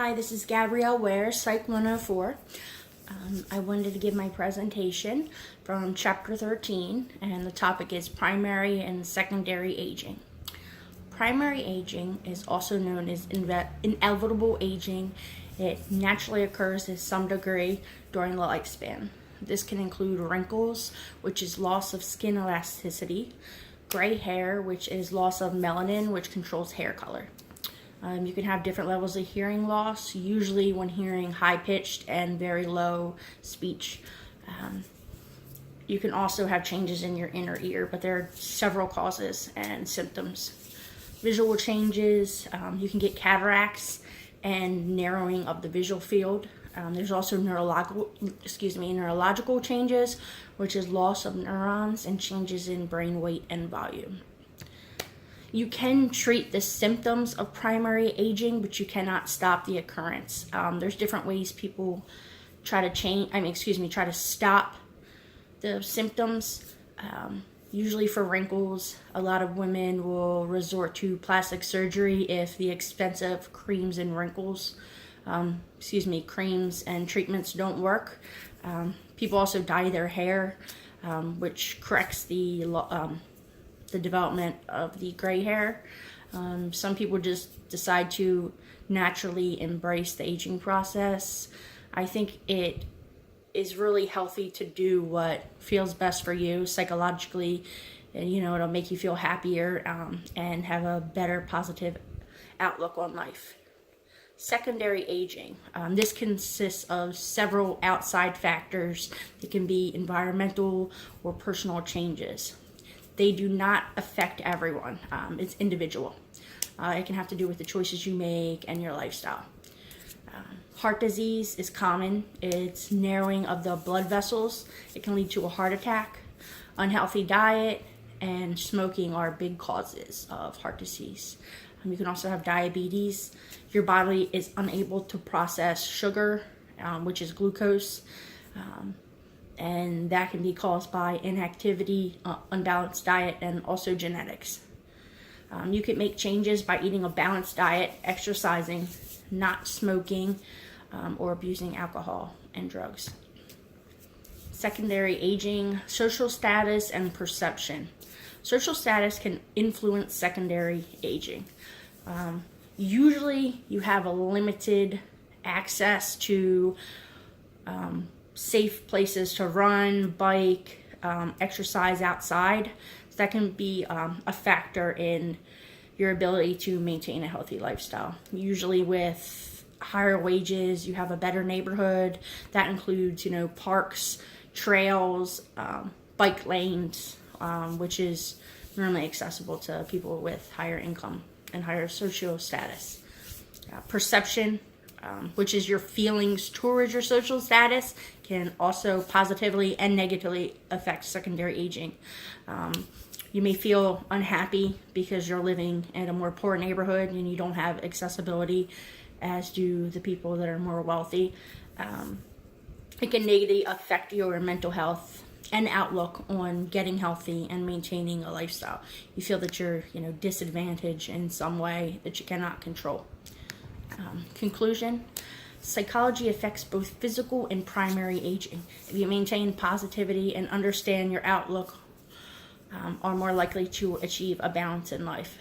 Hi, this is Gabrielle Ware, Psych 104. I wanted to give my presentation from Chapter 13, and the topic is primary and secondary aging. Primary aging is also known as inevitable aging. It naturally occurs to some degree during the lifespan. This can include wrinkles, which is loss of skin elasticity, gray hair, which is loss of melanin, which controls hair color. You can have different levels of hearing loss, usually when hearing high-pitched and very low speech. You can also have changes in your inner ear, but there are several causes and symptoms. Visual changes, you can get cataracts and narrowing of the visual field. There's also neurological changes, which is loss of neurons and changes in brain weight and volume. You can treat the symptoms of primary aging, but you cannot stop the occurrence. There's different ways people try to stop the symptoms. Usually for wrinkles, a lot of women will resort to plastic surgery if the expensive creams and treatments don't work. People also dye their hair, which corrects the development of the gray hair. Some people just decide to naturally embrace the aging process. I think it is really healthy to do what feels best for you psychologically. It'll make you feel happier and have a better positive outlook on life. Secondary aging. This consists of several outside factors. It can be environmental or personal changes. They do not affect everyone. It's individual. It can have to do with the choices you make and your lifestyle. Heart disease is common. It's narrowing of the blood vessels. It can lead to a heart attack. Unhealthy diet and smoking are big causes of heart disease. You can also have diabetes. Your body is unable to process sugar, which is glucose. And that can be caused by inactivity, unbalanced diet, and also genetics. You can make changes by eating a balanced diet, exercising, not smoking, or abusing alcohol and drugs. Secondary aging, social status, and perception. Social status can influence secondary aging. Usually you have a limited access to safe places to run, bike, exercise outside. So that can be a factor in your ability to maintain a healthy lifestyle. Usually with higher wages, you have a better neighborhood. That includes, parks, trails, bike lanes, which is normally accessible to people with higher income and higher social status. Perception, which is your feelings towards your social status, can also positively and negatively affect secondary aging. You may feel unhappy because you're living in a more poor neighborhood and you don't have accessibility as do the people that are more wealthy. It can negatively affect your mental health and outlook on getting healthy and maintaining a lifestyle. You feel that you're, disadvantaged in some way that you cannot control. Conclusion, psychology affects both physical and primary aging. If you maintain positivity and understand your outlook, are more likely to achieve a balance in life.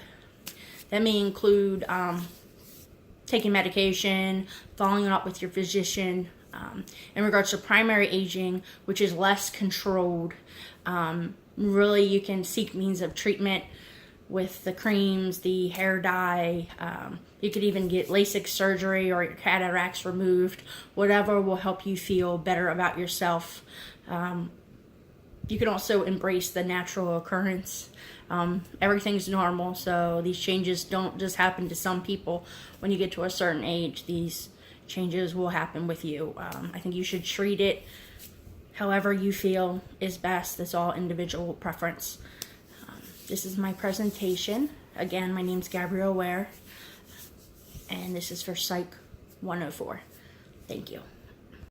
That may include taking medication, following up with your physician. In regards to primary aging, which is less controlled, really you can seek means of treatment with the creams, the hair dye. You could even get LASIK surgery or your cataracts removed. Whatever will help you feel better about yourself. You can also embrace the natural occurrence. Everything's normal, so these changes don't just happen to some people. When you get to a certain age, these changes will happen with you. I think you should treat it however you feel is best. It's all individual preference. This is my presentation. Again, my name's Gabrielle Ware, and this is for Psych 104. Thank you.